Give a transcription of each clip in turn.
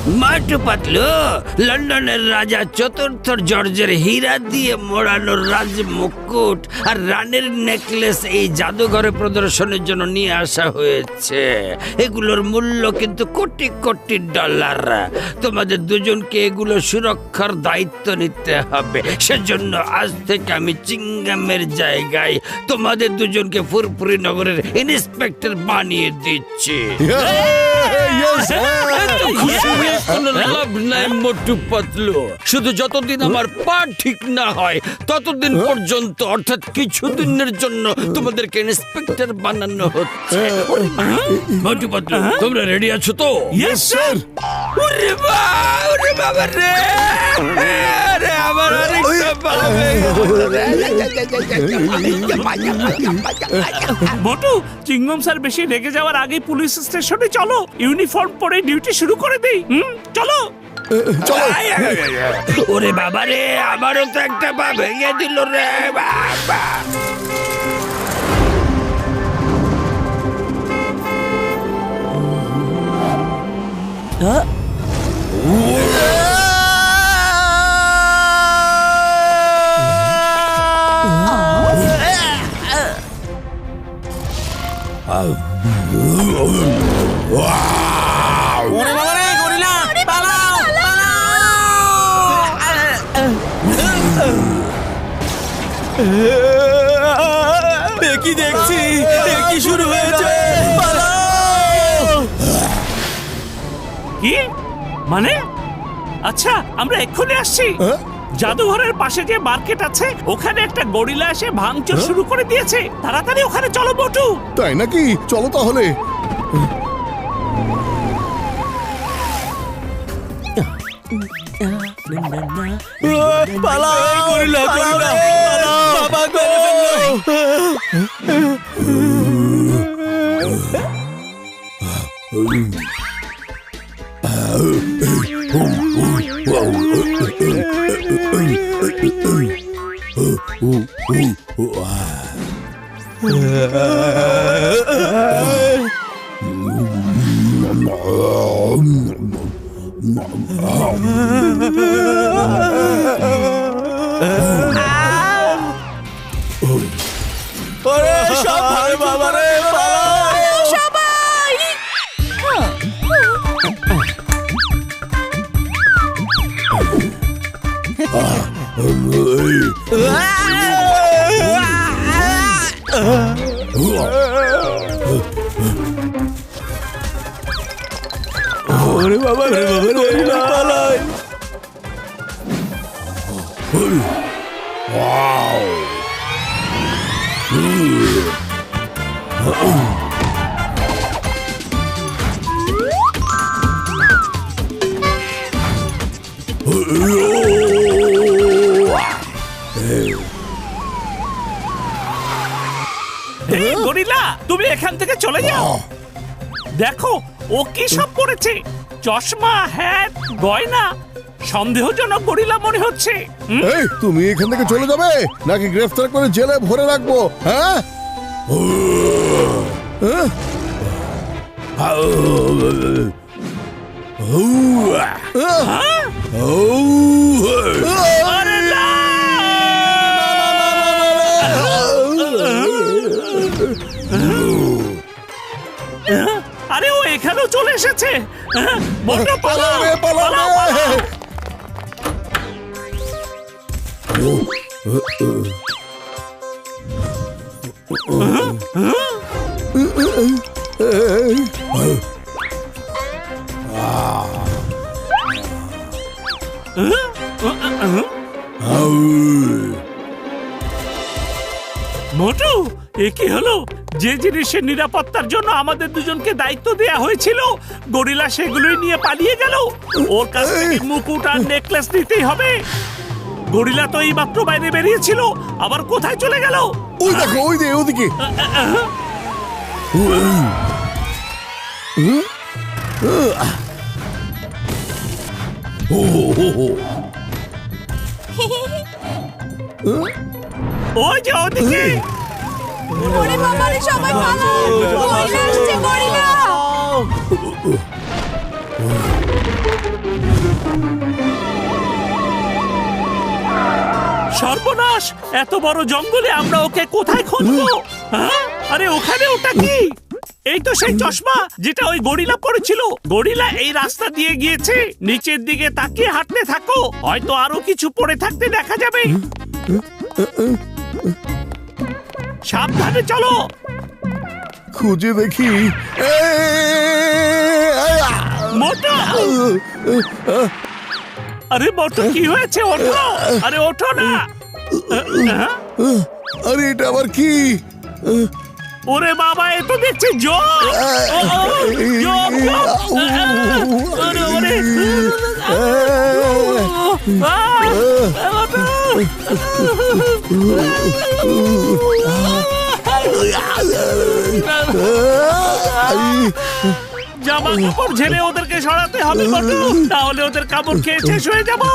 মাটু পাতলু, লন্ডনের রাজা চতুর্থ জর্জের হীরা দিয়ে মোড়ানো রাজ মুকুট আর রানীর নেকলেস এই জাদুঘরে প্রদর্শনের জন্য নিয়ে আসা হয়েছে। এগুলোর মূল্য কিন্তু কোটি কোটি ডলার। তোমাদের দুজনকে এগুলো সুরক্ষার দায়িত্ব নিতে হবে। সেজন্য আজ থেকে আমি চিঙ্গামের জায়গায় তোমাদের দুজনকে ফুরফুরি নগরের ইন্সপেক্টর বানিয়ে দিচ্ছি। মোটু পাতলু, শুধু যতদিন আমার পা ঠিক না হয় ততদিন পর্যন্ত, অর্থাৎ কিছুদিনের জন্য তোমাদেরকে ইন্সপেক্টর বানানো হচ্ছে। মোটু পাতলু, তোমরা রেডি আছো তো? Yes sir. ওরে বাবা রে, আরে আমার মোটু, চিংগম স্যার বেশি রেগে যাওয়ার আগে পুলিশ স্টেশনে চলো, ইউনিফর্ম পরে ডিউটি শুরু করে দেই। চলো। ওরে বাবা রে, আমারও তো একটা পা ভেঙে দিল রে বাবা। ওরে বাবা রে, গরিলা পালাও পালাও। কি দেখছি, কি শুরু হয়েছে? কি মানে? আচ্ছা, আমরা এক্ষুনি আসছি। জাদুঘরের পাশে যে মার্কেট আছে, ওখানে একটা গরিলা এসে ভাঙচুর শুরু করে দিয়েছে। তাড়াতাড়ি ওখানে চলো মোটু। তাই নাকি? চলো তাহলে। পালাও গরিলা, গরিলা বাবা গো। ওরে সব ভাই বাবা রে, পালাও সবাই। ওরে বাবা রে, গরিলা পালাই। গরিলা, তুমি এখান থেকে চলে যাও। দেখো ও কি সব পড়েছে, চশমা, হ্যাট, গয়না। সন্দেহজনক গরিলা মনে হচ্ছে। এই, তুমি এখান থেকে চলে যাবে নাকি গ্রেফতার করে জেলে ভরে রাখবো? হ্যাঁ, আরে না! আরে ও এখানেও চলে এসেছে। মোটু পালাও, পালাও, পালাও। মোটু, এ কি হলো? যে জিনিসের নিরাপত্তার জন্য আমাদের দুজনকে দায়িত্ব দেয়া হয়েছিল, গরিলা সেগুলোই নিয়ে পালিয়ে গেল। ওর কাছ থেকে মুকুট আর নেকলেস নিতেই হবে। গরিলা তো এই মাত্র বাইরে বেরিয়েছিল, আবার কোথায় চলে গেল? ওই দেখো, ওই যে ওদিকে। ওই যে ওদিকে। ওরে বাবা রে, সবাই পালাও, গরিলা আসছে, গরিলা। সর্বনাশ, এত বড় জঙ্গলে আমরা ওকে কোথায় খুঁজবো? হ্যাঁ? আরে ওখানে ওটা কি? এই তো সেই চশমা যেটা ওই গরিলা পড়েছিল। গরিলা এই রাস্তা দিয়ে গিয়েছে। নিচের দিকে তাকিয়ে হাঁটতে থাকো, হয়তো আরো কিছু পড়ে থাকতে দেখা যাবে। সাবধানে চলো। খুঁজে দেখি। মোটু, আরে মোটু কি হয়েছে? ওঠো, আরে ওঠো না। আরে এটা আবার কি? ওরে বাবা, এ তো দেখছি জগ। জগ, ওরে ওরে। জামা কাপড় ঝেড়ে ওদেরকে সরাতে হবে মোটু, তাহলে ওদের কাপড় খেয়ে শেষ হয়ে যাবো।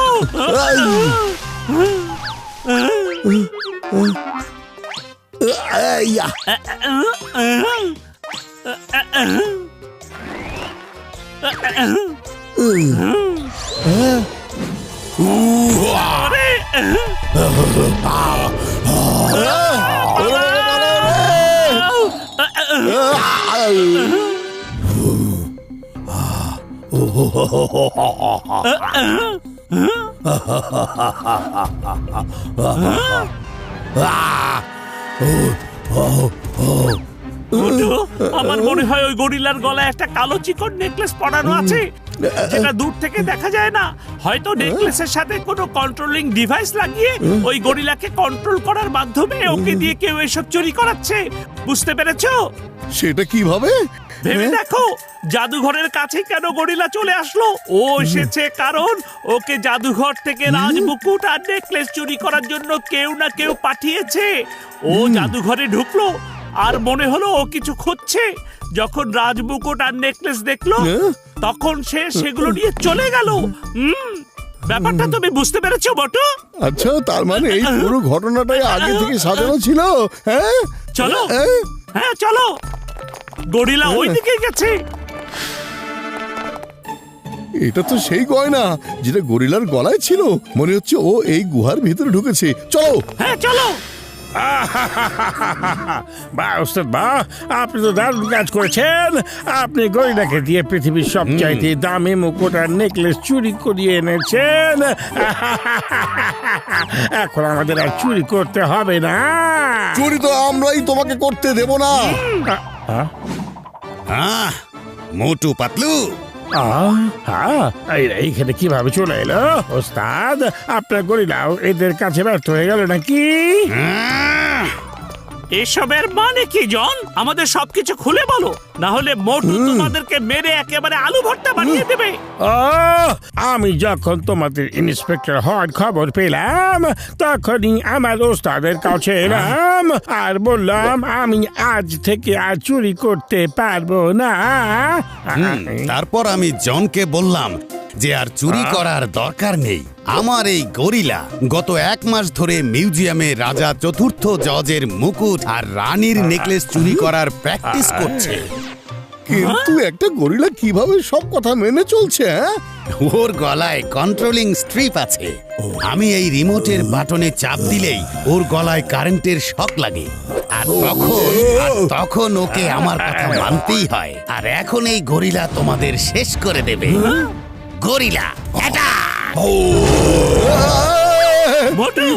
আমার মনে হয় ওই গরিলার গলায় একটা কালো চিকন নেকলেস পরানো আছে, যেটা দূর থেকে দেখা যায় না। হয়তো নেকলেসের সাথে কোনো কন্ট্রোলিং ডিভাইস লাগিয়ে ওই গরিলাকে কন্ট্রোল করার মাধ্যমে ওকে দিয়ে কেউ এসব চুরি করাচ্ছে। বুঝতে পেরেছো? সেটা কিভাবে? ভেবে দেখো, জাদুঘরের কাছে কেন গরিলা চলে আসলো? ও এসেছে কারণ ওকে জাদুঘর থেকে রাজমুকুট আর নেকলেস চুরি করার জন্য কেউ না কেউ পাঠিয়েছে। ও জাদুঘরে ঢুকলো আর মনে হলো ও কিছু খুঁজছে। যখন রাজমুকুট আর নেকলেস দেখলো তখন সে সেগুলো নিয়ে চলে গেল। ব্যাপারটা তুমি বুঝতে পেরেছো মোটু? আচ্ছা, তার মানে এই পুরো ঘটনাটাই আগে থেকে সাজানো ছিল। হ্যাঁ, চলো। হ্যাঁ চলো, গরিলা ওইদিকে গেছে। এটা তো সেই গয়না যেটা গরিলার গলায় ছিল। মনে হচ্ছে ও এই গুহার ভিতরে ঢুকেছে। চলো। হ্যাঁ চলো। বাহ ওস্তাদ বাহ, আপনি তো দারুণ কাজ করেছেন। আপনি গরিলাকে দিয়ে পৃথিবীর সবচাইতে দামি মুকুট আর নেকলেস চুরি করিয়ে এনেছেন। এখন আমাদের আর চুরি করতে হবে না। চুরি তো আমরাই তোমাকে করতে দেব না। মোটু পাতলু, এইখানে কিভাবে চলে এলো ওস্তাদ? আপনার গরিলাও এদের কাছে ব্যর্থ হয়ে গেল নাকি? এসবের মানে কি জন? আমাদের সবকিছু খুলে বলো, না হলে মোটু তোমাদেরকে মেরে একেবারে আলু ভর্তা বানিয়ে দেবে। আমি যখন তোমাদের ইন্সপেক্টর হওয়ার খবর পেলাম তখনই আমার ওস্তাদের কাছে এলাম আর বললাম আমি আজ থেকে আর চুরি করতে পারবো না। তারপর আমি জনকে বললাম যে আর চুরি করার দরকার নেই। আমার এই গরিলা গত 1 মাস ধরে মিউজিয়ামে রাজা চতুর্থ জর্জের মুকুট আর রানীর নেকলেস চুরি করার প্র্যাকটিস করছে। কিন্তু একটা গরিলা কিভাবে সব কথা মেনে চলছে? ওর গলায় কন্ট্রোলিং স্ট্রিপ আছে। আমি এই রিমোটের বাটনে চাপ দিলেই ওর গলায় কারেন্টের শক লাগে, আর তখন ওকে আমার কথা মানতেই হয়। আর এখন এই গরিলা তোমাদের শেষ করে দেবে। গরিলা মোটু,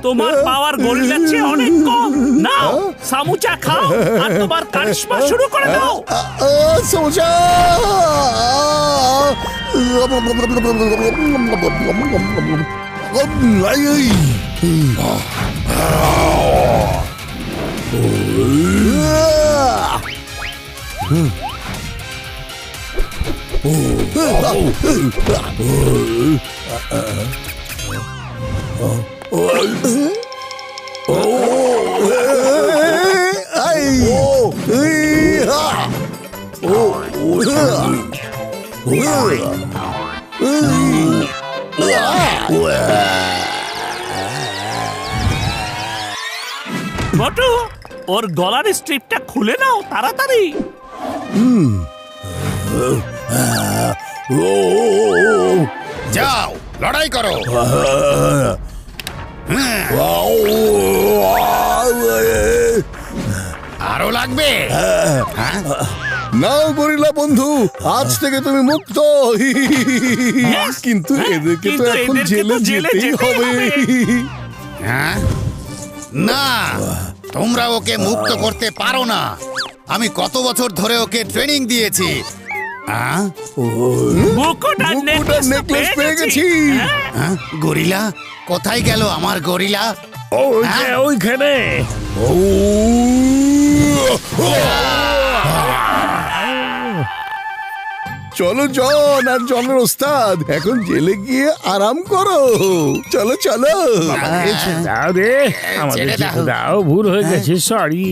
তোমার পাওয়ার গরিলার চেয়ে অনেক কম। নাও সামুচা খাও আর তোমার কারিশমা শুরু করে দাও। সমস্যা। মোটু, ওর গলার স্ট্রিপটা খুলে নাও তাড়াতাড়ি। যাও, লড়াই করো। আরো লাগবে? হ্যাঁ? নাও গরিলা বন্ধু, আজ থেকে তুমি মুক্ত। কিন্তু এদেরকে তো কিন্তু এখন এদেরকে জেলে তো জেলে যেতেই যেতেই হবে। হবে। হ্যাঁ? না, তোমরা ওকে মুক্ত করতে পারো না। আমি কত বছর ধরে ওকে ট্রেনিং দিয়েছি। হ্যাঁ? মুকুট আর মুকুট আর নেকলেস পেয়ে গেছি। হ্যাঁ? গরিলা কোথায় গেল আমার গরিলা? ওই যে ওইখানে। চলো জন আর জনের ওস্তাদ, এখন জেলে গিয়ে আরাম করো। চলো চলো। দাও রে, আমাদের ছেড়ে যেতে দাও। দাও, ভুল হয়ে গেছে, সরি।